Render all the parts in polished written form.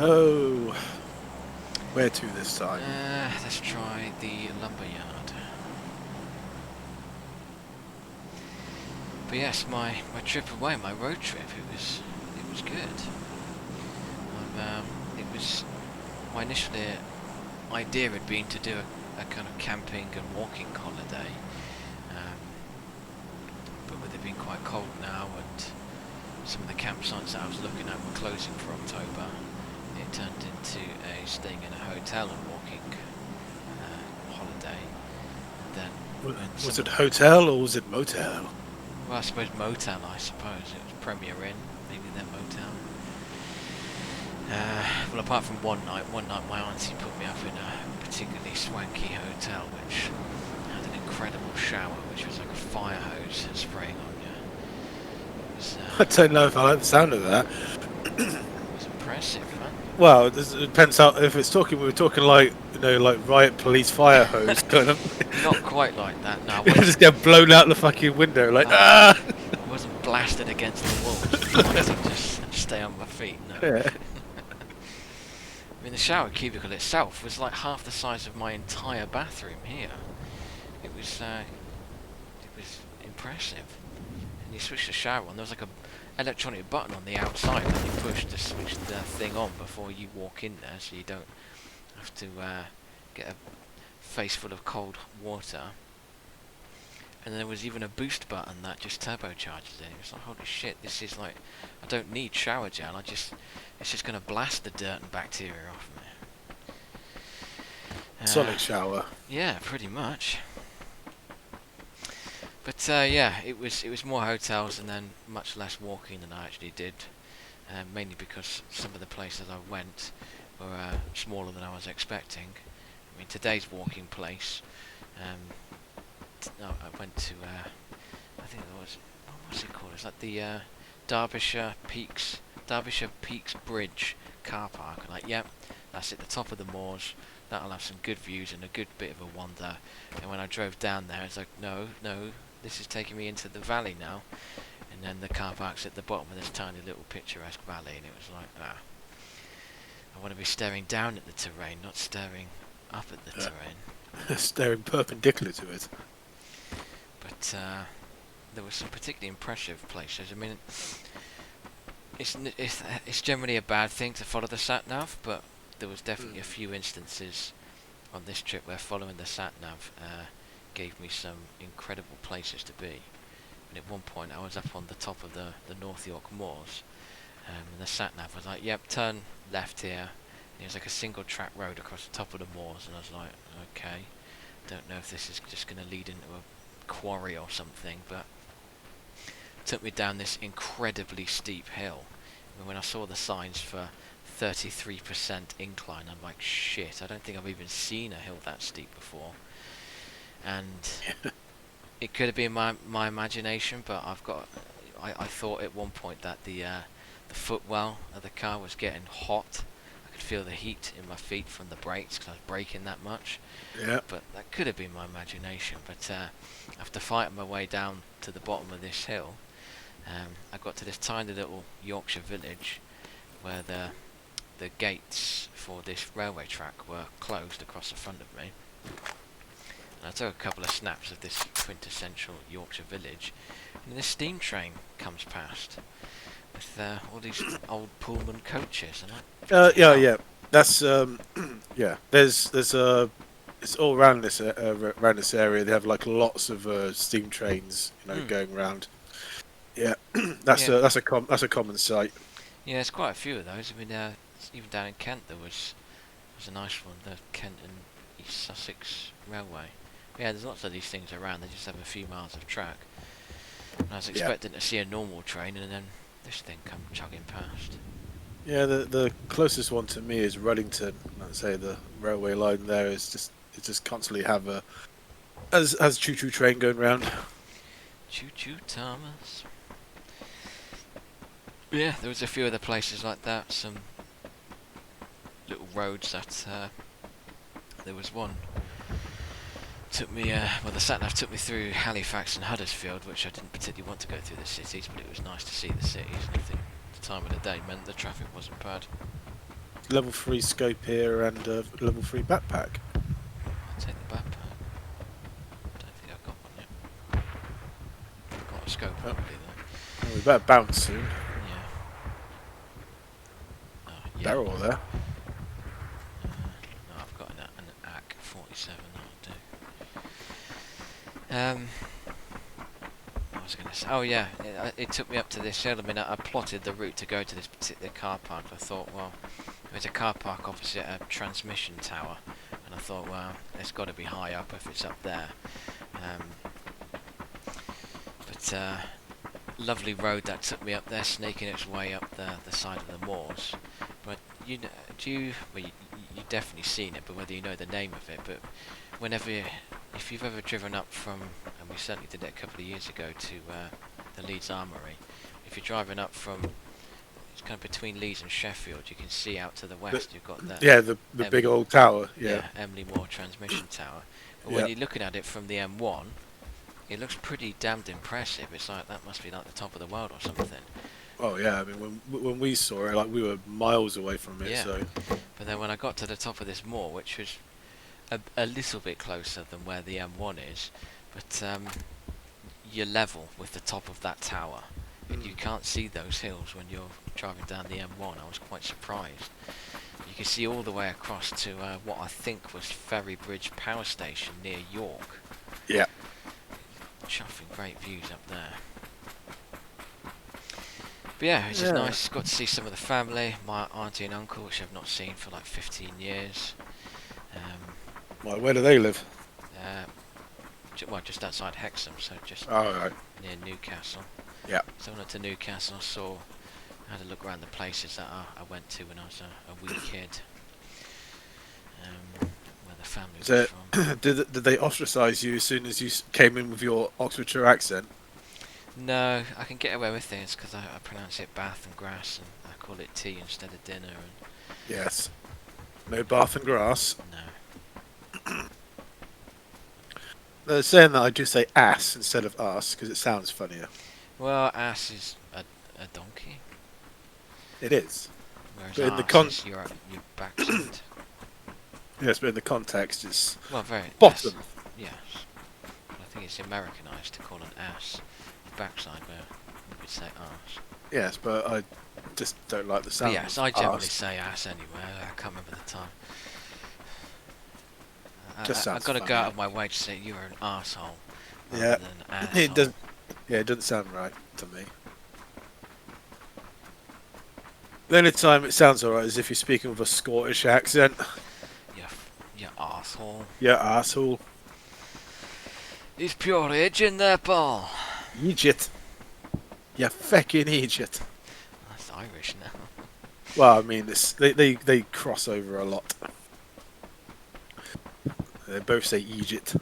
Oh, where to this time? Let's try the lumberyard. But yes, my trip away, my road trip, it was good. It was my initial idea had been to do a kind of camping and walking holiday, um, but with it being quite cold now and some of the campsites that I was looking at were closing for October, it turned into a staying in a hotel and walking holiday. And then when Was some it of the hotel or was it motel? well, I suppose motel. I suppose it was Premier Inn, maybe their motel. Well, apart from one night my auntie put me up in a particularly swanky hotel, which had an incredible shower, which was like a fire hose spraying on you. It was, I don't know if I like the sound of that. it was impressive, man. Well, it depends how. If it's talking, we were talking like like riot police fire hose kind of. Not quite like that. No, I You wasn't. just get blown out the fucking window, like Uh, ah. I wasn't blasted against the walls, trying to just stay on my feet. No. Yeah. I mean, the shower cubicle itself was like half the size of my entire bathroom here. It was impressive. And you switch the shower on. There was like a electronic button on the outside that you push to switch the thing on before you walk in there, so you don't have to get a face full of cold water. And there was even a boost button that just turbocharges it. It was like, holy shit, this is like, I don't need shower gel. It's just gonna blast the dirt and bacteria off me. Sonic shower. Yeah, pretty much. But yeah, it was more hotels and then much less walking than I actually did. Mainly because some of the places I went were smaller than I was expecting. I mean, today's walking place. No, I went to. I think it was. What's it called? It's like the Derbyshire Peaks Bridge car park. And like, yep, that's at the top of the moors. That'll have some good views and a good bit of a wander. And when I drove down there, it's like, no, this is taking me into the valley now. And then the car park's at the bottom of this tiny little picturesque valley, and it was like, I want to be staring down at the terrain, not staring up at the terrain. Staring perpendicular to it. But there were some particularly impressive places. I mean, it's generally a bad thing to follow the sat nav, but there was definitely a few instances on this trip where following the sat nav gave me some incredible places to be. And at one point, I was up on the top of the North York Moors, and the sat nav was like, "Yep, turn left here." And it was like a single track road across the top of the moors, and I was like, "Okay, don't know if this is just going to lead into a quarry or something," but it took me down this incredibly steep hill. And when I saw the signs for 33% incline, I'm like, shit, I don't think I've even seen a hill that steep before. And it could have been my imagination, but I thought at one point that the footwell of the car was getting hot. I could feel the heat in my feet from the brakes because I was braking that much. Yeah. But that could have been my imagination. But after fighting my way down to the bottom of this hill, I got to this tiny little Yorkshire village where the gates for this railway track were closed across the front of me. And I took a couple of snaps of this quintessential Yorkshire village, and this steam train comes past with all these old Pullman coaches, and Yeah. That's yeah. There's it's all around around this area. They have like lots of steam trains, going around. Yeah, yeah, that's a common sight. yeah, there's quite a few of those. I mean, even down in Kent there was a nice one, the Kent and East Sussex Railway. Yeah, there's lots of these things around. They just have a few miles of track. And I was expecting to see a normal train, and then this thing come chugging past. Yeah, the closest one to me is Ruddington. I'd say the railway line there is just constantly have a as choo choo train going round. Choo choo Thomas. Yeah, there was a few other places like that. Some little roads that there was one took me well, the sat nav took me through Halifax and Huddersfield, which I didn't particularly want to go through the cities, but it was nice to see the cities, and I think the time of the day meant the traffic wasn't bad. level 3 scope here and a level 3 backpack. I'll take the backpack. Don't think I've got one yet. I've got a scope Oh, already though. well, we better bounce soon. Yeah. Oh, yeah. They're all there. No, I've got an AK-47. That'll do. I was going to say, oh yeah, it took me up to this hill. I mean, I plotted the route to go to this particular car park. I thought, well, there's a car park opposite a transmission tower, and I thought, well, it's got to be high up if it's up there. But lovely road that took me up there, snaking its way up the side of the moors. But you you've definitely seen it, but whether you know the name of it, but if you've ever driven up from, and we certainly did it a couple of years ago, to the Leeds Armoury, if you're driving up from, it's kind of between Leeds and Sheffield, you can see out to the west, you've got that. Yeah, the big old tower. Yeah. Emily Moore transmission tower. But Yeah. when you're looking at it from the M1, it looks pretty damned impressive. It's like, that must be like the top of the world or something. Oh yeah, I mean when we saw it, like we were miles away from it. Yeah. So But then when I got to the top of this moor, which was a little bit closer than where the M1 is, but you're level with the top of that tower, and you can't see those hills when you're driving down the M1. I was quite surprised. You can see all the way across to what I think was Ferry Bridge Power Station near York. yeah, Chuffing great views up there. But yeah, it's just nice. Got to see some of the family, my auntie and uncle, which I've not seen for like 15 years. well, where do they live? Well, just outside Hexham, so just Oh right. near Newcastle. Yeah. So I went up to Newcastle, had a look around the places that I went to when I was a wee kid. Where the family was So, from. did they ostracise you as soon as you came in with your Oxfordshire accent? No, I can get away with things because I pronounce it bath and grass, and I call it tea instead of dinner. And Yes. No bath and grass. no. They're saying that I do say ass instead of ass because it sounds funnier. Well, ass is a donkey, It is. whereas But in the arse is your backside. Yes, but in the context, it's Well, very bottom. Yes. I think it's Americanized to call an ass the backside, where we would say arse. Yes, but I just don't like the But sound. yes, of I generally arse. say ass anyway. I can't remember the time. Just I've sounds got to go funny. out of my way to say you're an arsehole rather Yeah. than asshole. It doesn't. Yeah, it doesn't sound right to me. The only time it sounds alright is if you're speaking with a Scottish accent. You arsehole. Yeah, asshole. He's pure age in there, Paul. Egypt. You fucking Egypt. That's Irish now. Well, I mean, they cross over a lot. They both say Egypt.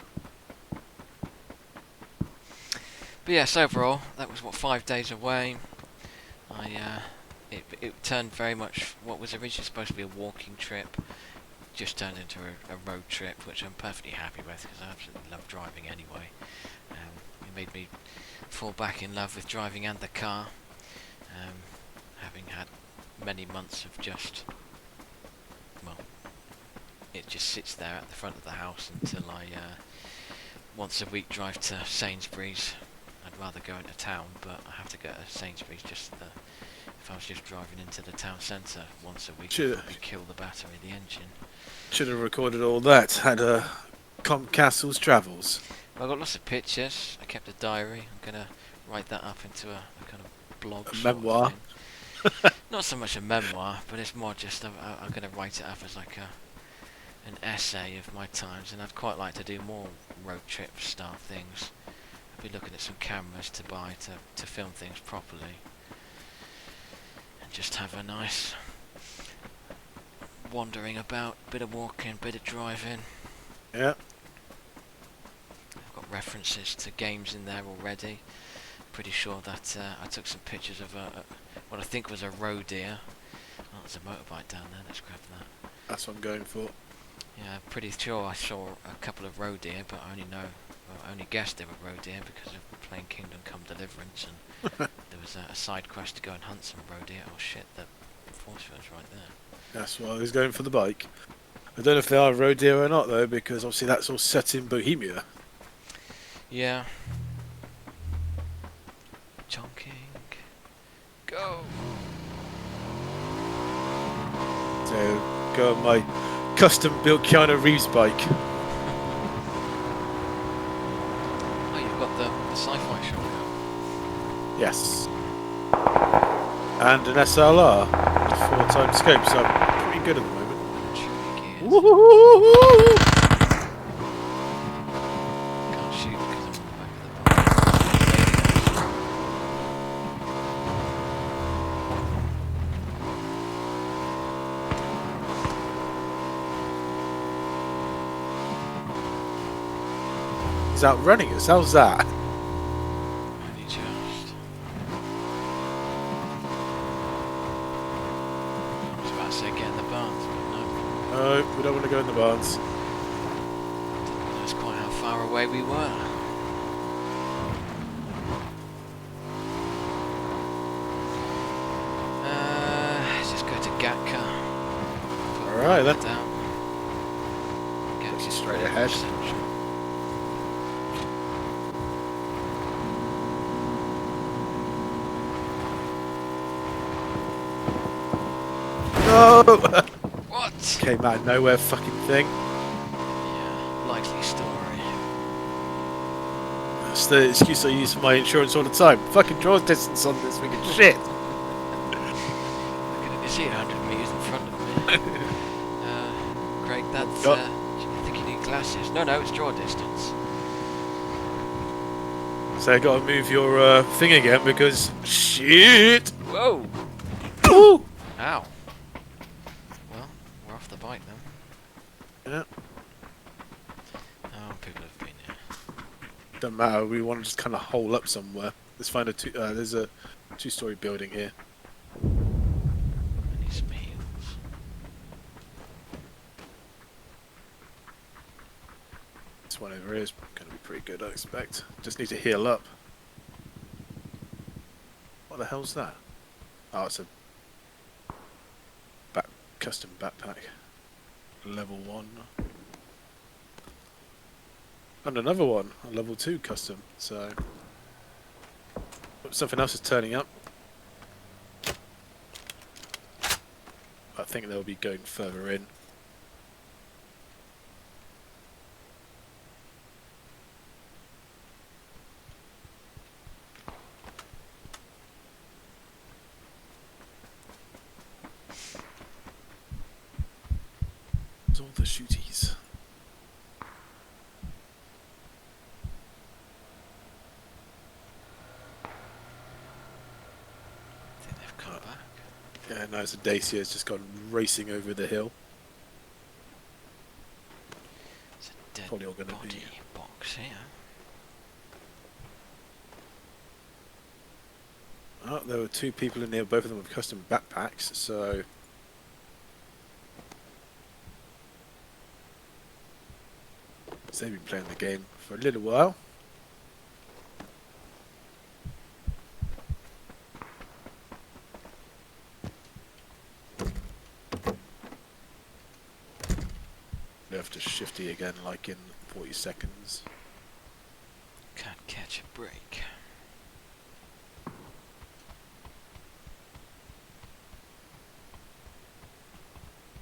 But yes, overall, that was 5 days away. It turned very much what was originally supposed to be a walking trip, just turned into a road trip, which I'm perfectly happy with because I absolutely love driving anyway. It made me fall back in love with driving and the car, having had many months of just, well, it just sits there at the front of the house until I once a week drive to Sainsbury's. I'd rather go into town, but I have to go to Sainsbury's just if I was just driving into the town centre once a week, Sure. I'd probably kill the battery of the engine. Should have recorded all that. Had Comcastle's travels. Well, I got lots of pictures. I kept a diary. I'm gonna write that up into a kind of blog. A sort of memoir. thing. Not so much a memoir, but it's more just I'm gonna write it up as like an essay of my times, and I'd quite like to do more road trip style things. I'd be looking at some cameras to buy to film things properly, and just have a nice wandering about, bit of walking, bit of driving. Yeah. I've got references to games in there already. Pretty sure that I took some pictures of what I think was a roe deer. Oh, there's a motorbike down there. Let's grab that. That's what I'm going for. Yeah, I'm pretty sure I saw a couple of roe deer, but I only guessed they were roe deer because of playing Kingdom Come Deliverance, and there was a side quest to go and hunt some roe deer. Oh shit, the phone Marshfield's right there. That's why I was going for the bike. I don't know if they are road deer or not though, because obviously that's all set in Bohemia. Yeah. Chonking. Go! So go on my custom-built Keanu Reeves bike. Oh, you've got the sci-fi shot now. Yes. And an SLR, with a 4x scope, so I'm pretty good at the moment. Truly gears. Woo-hoo-hoo-hoo-hoo! Can't shoot because I'm on the back of the bike. He's outrunning us, how's that? Only just. I was about to say get in the barns, but no. No, we don't want to go in the barns. Didn't realise quite how far away we were. Let's just go to Gatka. Alright then. Down. Looks straight ahead. Central. No! What? Came out of nowhere fucking thing. Yeah, likely story. That's the excuse I use for my insurance all the time. Fucking draws distance on this fucking shit. Look at it, you see 100 metres in front of me. Craig, that's, Oh. I think you need glasses. No, it's draw distance. So I gotta move your thing again because shit! Whoa! Woo! Ow. Well, we're off the bike then. Yeah. Oh, people have been here. Doesn't matter, we want to just kind of hole up somewhere. Let's find there's a two-story building here. I need some heals. This one over here is going to be pretty good, I expect. Just need to heal up. What the hell's that? Oh, it's a custom backpack. Level 1. And another one, a level 2 custom, so... Something else is turning up. I think they'll be going further in. There's all the shooties. I think they've come back. Yeah, no, it's a Dacia. It's just gone racing over the hill. It's a dead Probably all gonna body be- box here. Oh, there were two people in there, both of them with custom backpacks, so... So they've been playing the game for a little while. We have to shifty again, like in 40 seconds. Can't catch a break.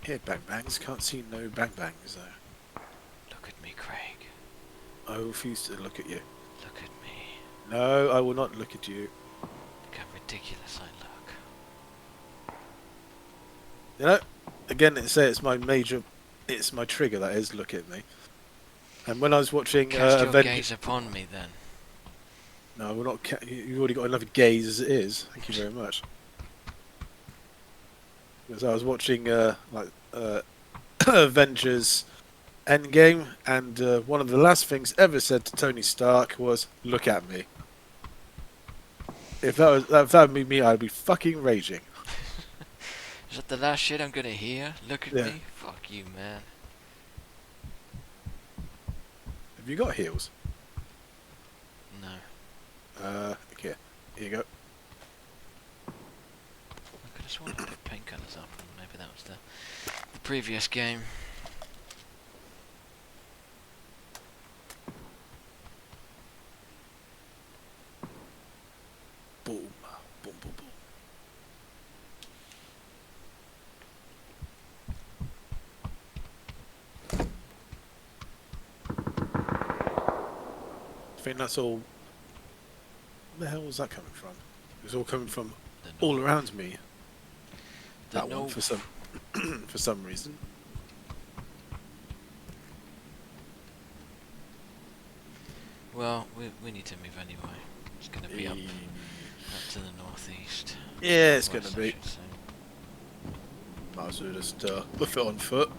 Here, bang bangs. Can't see no bang bangs though. Look at me, Craig. I refuse to look at you. Look at me. No, I will not look at you. Look how ridiculous I look. You know, again, it's my major, it's my trigger. That is, look at me. And when I was watching Cast your Avengers, gaze upon me, then. no, we're not. You've already got enough gaze as it is. Thank you very much. Because I was watching Avengers Endgame, and one of the last things ever said to Tony Stark was, "Look at me." If that would be me, I'd be fucking raging. Is that the last shit I'm gonna hear? Look at Yeah. me? Fuck you, man. Have you got heels? No. Here you go. I could have sworn I put painkillers up. the previous game. Boom, boom, boom, boom. I think that's all. Where the hell was that coming from? It was all coming from all around me. That one for some for some reason. Well, we need to move anyway. It's going to be up to the northeast. Yeah, it's going to West, be. Might as well just hoof it on foot.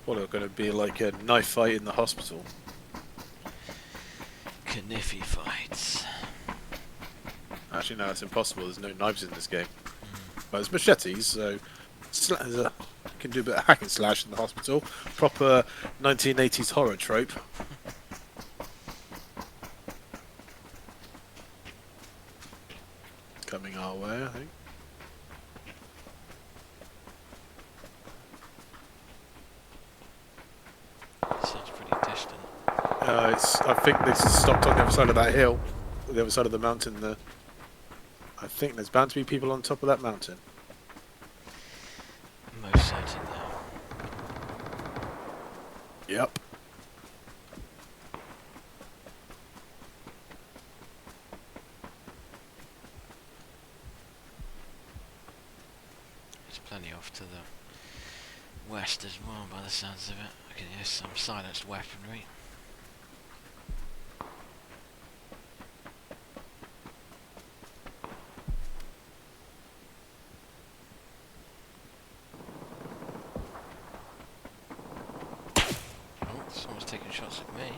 Well, it's going to be like a knife fight in the hospital. Kniffy fights. Actually, no, it's impossible. There's no knives in this game. But there's machetes, so you can do a bit of hack and slash in the hospital. Proper 1980s horror trope. Coming our way, I think. Sounds pretty distant. I think they stopped on the other side of that hill, the other side of the mountain there. I think there's bound to be people on top of that mountain. Most certainly. Yep. There's plenty off to the west as well, by the sounds of it. I can hear some silenced weaponry. Someone's taking shots at me.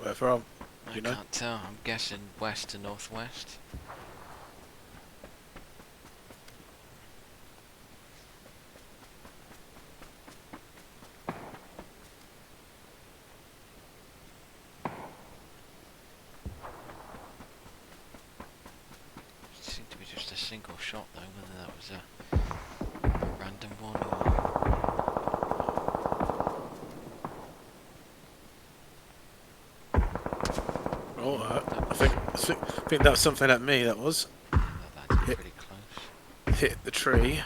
Where from? I You know? can't tell. I'm guessing west to northwest. Seemed to be just a single shot though, whether that was a random one or... Oh, I think that was something at me. That was That landed pretty close. hit the tree.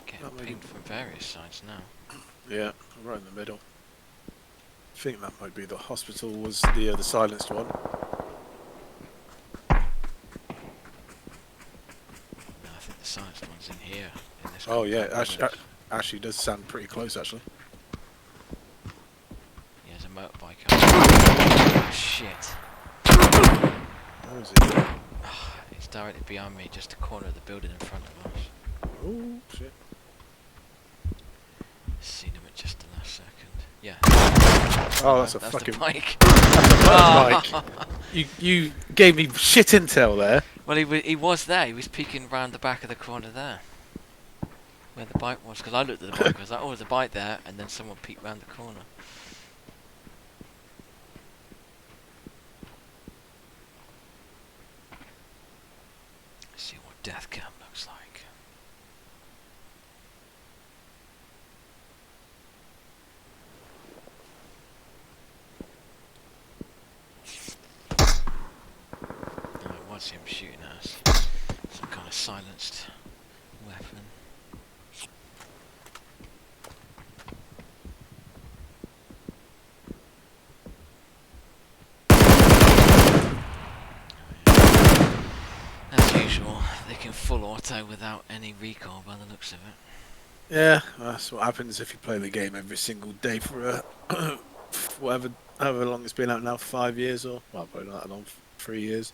Getting pinged from various sides now. Yeah, right in the middle. I think that might be the hospital. Was the silenced one? No, I think the silenced one's in here. In this Oh yeah, compartment. actually does sound pretty close actually. Yeah, there's a motorbike up. Oh, shit. Where is he? It's directly behind me, just the corner of the building in front of us. Oh shit. Seen him at just the last second. Yeah. Oh, that's a That's fucking the bike. bike. You gave me shit intel there. Well, he was there. He was peeking round the back of the corner there, where the bike was. Because I looked at the bike, I was like, "Oh, there's a bike there," and then someone peeked round the corner. Let's see what death camp looks like. Oh, it was him shooting at us. Some kind of silenced weapon. As usual, they can full auto without any recoil by the looks of it. Yeah, that's what happens if you play the game every single day for whatever, however long it's been out now, 5 years or well, probably not that long, 3 years.